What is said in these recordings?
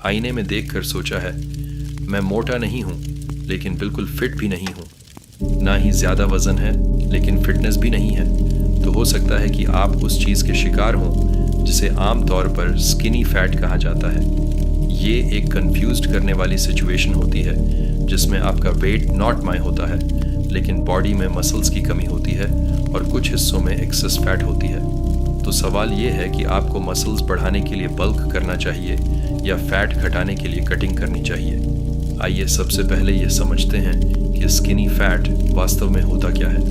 आईने में देखकर सोचा है, मैं मोटा नहीं हूँ लेकिन बिल्कुल फिट भी नहीं हूँ, ना ही ज़्यादा वज़न है लेकिन फिटनेस भी नहीं है। तो हो सकता है कि आप उस चीज़ के शिकार हों जिसे आम तौर पर स्किनी फैट कहा जाता है। ये एक कंफ्यूज्ड करने वाली सिचुएशन होती है जिसमें आपका वेट नॉट माय होता है लेकिन बॉडी में मसल्स की कमी होती है और कुछ हिस्सों में एक्सेस फैट होती है। तो सवाल ये है कि आपको मसल्स बढ़ाने के लिए बल्क करना चाहिए या फैट घटाने के लिए कटिंग करनी चाहिए। आइए सबसे पहले ये समझते हैं कि स्किनी फैट वास्तव में होता क्या है।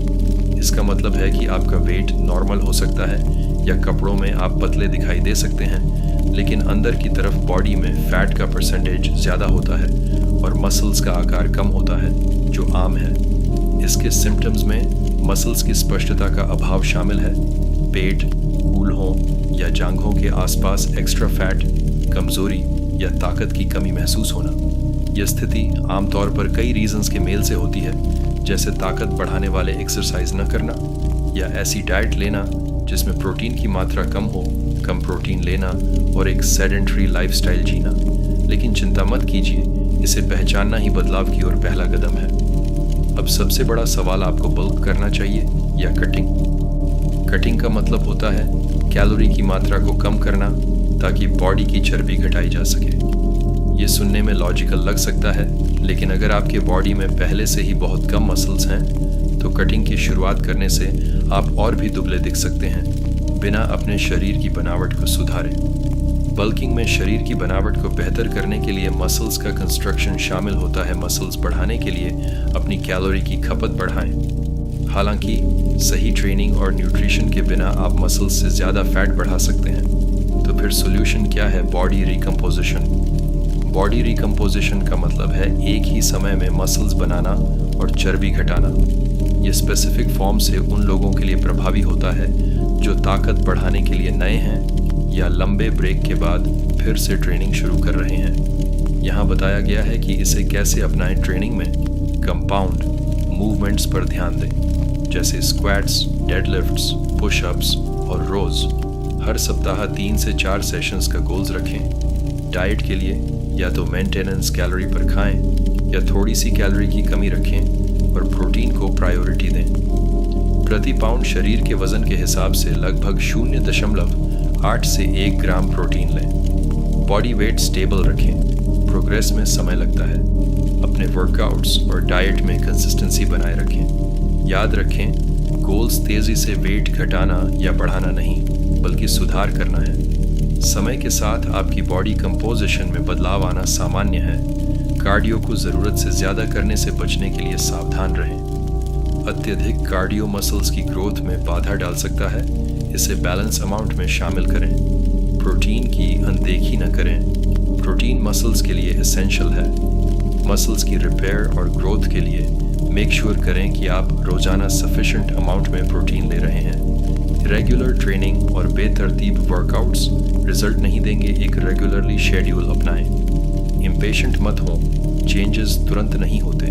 इसका मतलब है कि आपका वेट नॉर्मल हो सकता है या कपड़ों में आप पतले दिखाई दे सकते हैं, लेकिन अंदर की तरफ बॉडी में फैट का परसेंटेज ज़्यादा होता है और मसल्स का आकार कम होता है, जो आम है। इसके सिम्टम्स में मसल्स की स्पष्टता का अभाव शामिल है, पेट, कूल्हों या जांघों के आसपास एक्स्ट्रा फैट, कमजोरी या ताकत की कमी महसूस होना। यह स्थिति आमतौर पर कई रीजंस के मेल से होती है, जैसे ताकत बढ़ाने वाले एक्सरसाइज न करना या ऐसी डाइट लेना जिसमें प्रोटीन की मात्रा कम हो, कम प्रोटीन लेना और एक सेडेंटरी लाइफस्टाइल जीना। लेकिन चिंता मत कीजिए, इसे पहचानना ही बदलाव की ओर पहला कदम है। अब सबसे बड़ा सवाल, आपको बल्क करना चाहिए या कटिंग? कटिंग का मतलब होता है कैलोरी की मात्रा को कम करना ताकि बॉडी की चर्बी घटाई जा सके। ये सुनने में लॉजिकल लग सकता है, लेकिन अगर आपके बॉडी में पहले से ही बहुत कम मसल्स हैं तो कटिंग की शुरुआत करने से आप और भी दुबले दिख सकते हैं बिना अपने शरीर की बनावट को सुधारे। बल्किंग में शरीर की बनावट को बेहतर करने के लिए मसल्स का कंस्ट्रक्शन शामिल होता है। मसल्स बढ़ाने के लिए अपनी कैलोरी की खपत बढ़ाएं। हालांकि सही ट्रेनिंग और न्यूट्रिशन के बिना आप मसल्स से ज़्यादा फैट बढ़ा सकते हैं। तो फिर सॉल्यूशन क्या है? Body recomposition. बॉडी रिकम्पोजिशन का मतलब है एक ही समय में मसल्स बनाना और चर्बी घटाना। ये स्पेसिफिक फॉर्म से उन लोगों के लिए प्रभावी होता है जो ताकत बढ़ाने के लिए नए हैं या लंबे ब्रेक के बाद फिर से ट्रेनिंग शुरू कर रहे हैं। यहाँ बताया गया है कि इसे कैसे अपनाएं। ट्रेनिंग में कंपाउंड मूवमेंट्स पर ध्यान दें, जैसे स्क्वाट्स, डेडलिफ्ट्स, पुशअप्स और रोज। हर सप्ताह 3 से 4 सेशंस का गोल्स रखें। डाइट के लिए या तो मेंटेनेंस कैलोरी पर खाएं या थोड़ी सी कैलोरी की कमी रखें और प्रोटीन को प्रायोरिटी दें। प्रति पाउंड शरीर के वजन के हिसाब से लगभग 0.8 से 1 ग्राम प्रोटीन लें। बॉडी वेट स्टेबल रखें। प्रोग्रेस में समय लगता है। अपने वर्कआउट्स और डाइट में कंसिस्टेंसी बनाए रखें। याद रखें, गोल्स तेज़ी से वेट घटाना या बढ़ाना नहीं, बल्कि सुधार करना है। समय के साथ आपकी बॉडी कंपोजिशन में बदलाव आना सामान्य है। कार्डियो को ज़रूरत से ज़्यादा करने से बचने के लिए सावधान रहें। अत्यधिक कार्डियो मसल्स की ग्रोथ में बाधा डाल सकता है, इसे बैलेंस अमाउंट में शामिल करें। प्रोटीन की अनदेखी न करें। प्रोटीन मसल्स के लिए एसेंशियल है। मसल्स की रिपेयर और ग्रोथ के लिए मेक श्योर करें कि आप रोजाना सफिशिएंट अमाउंट में प्रोटीन ले रहे हैं। रेगुलर ट्रेनिंग और बेतरतीब वर्कआउट्स रिजल्ट नहीं देंगे। एक रेगुलरली शेड्यूल अपनाएं। इम्पेशेंट मत हों, चेंजेस तुरंत नहीं होते।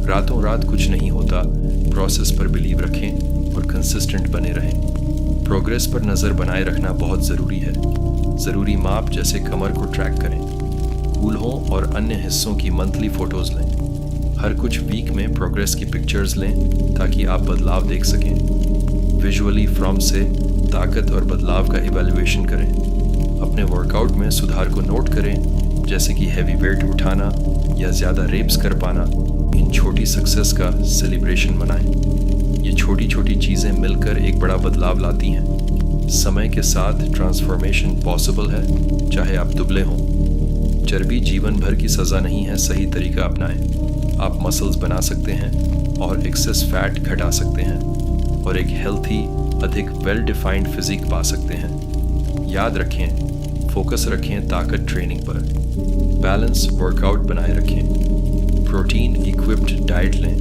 रातों रात कुछ नहीं होता। प्रोसेस पर बिलीव रखें और कंसिस्टेंट बने रहें। प्रोग्रेस पर नज़र बनाए रखना बहुत ज़रूरी है। ज़रूरी माप जैसे कमर को ट्रैक करें। कूल्हों और अन्य हिस्सों की मंथली फ़ोटोज़ लें। हर कुछ वीक में प्रोग्रेस की पिक्चर्स लें ताकि आप बदलाव देख सकें। विजुअली फ्रॉम से ताकत और बदलाव का इवैल्यूएशन करें। अपने वर्कआउट में सुधार को नोट करें, जैसे कि हैवी वेट उठाना या ज़्यादा रेप्स कर पाना। इन छोटी सक्सेस का सेलिब्रेशन मनाएं। ये छोटी छोटी चीज़ें मिलकर एक बड़ा बदलाव लाती हैं। समय के साथ ट्रांसफॉर्मेशन पॉसिबल है, चाहे आप दुबले हों। चर्बी जीवन भर की सज़ा नहीं है। सही तरीका अपनाएं। आप मसल्स बना सकते हैं और एक्सेस फैट घटा सकते हैं और एक हेल्थी, अधिक वेल डिफाइंड फिजिक पा सकते हैं। याद रखें, फोकस रखें ताकत ट्रेनिंग पर। बैलेंस वर्कआउट बनाए रखें। प्रोटीन इक्विप्ड डाइट लें।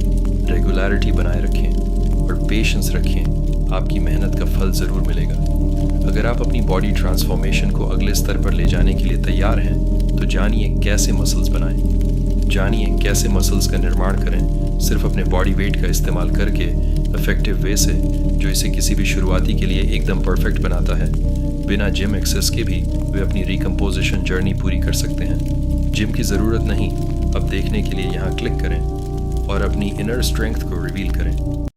रेगुलरिटी बनाए रखें और पेशेंस रखें। आपकी मेहनत का फल ज़रूर मिलेगा। अगर आप अपनी बॉडी ट्रांसफॉर्मेशन को अगले स्तर पर ले जाने के लिए तैयार हैं तो जानिए कैसे मसल्स बनाएं। जानिए कैसे मसल्स का निर्माण करें, सिर्फ अपने बॉडी वेट का इस्तेमाल करके इफेक्टिव वे से, जो इसे किसी भी शुरुआती के लिए एकदम परफेक्ट बनाता है। बिना जिम एक्सेस के भी वे अपनी रिकम्पोजिशन जर्नी पूरी कर सकते हैं। जिम की ज़रूरत नहीं। अब देखने के लिए यहाँ क्लिक करें और अपनी इनर स्ट्रेंथ को रिवील करें।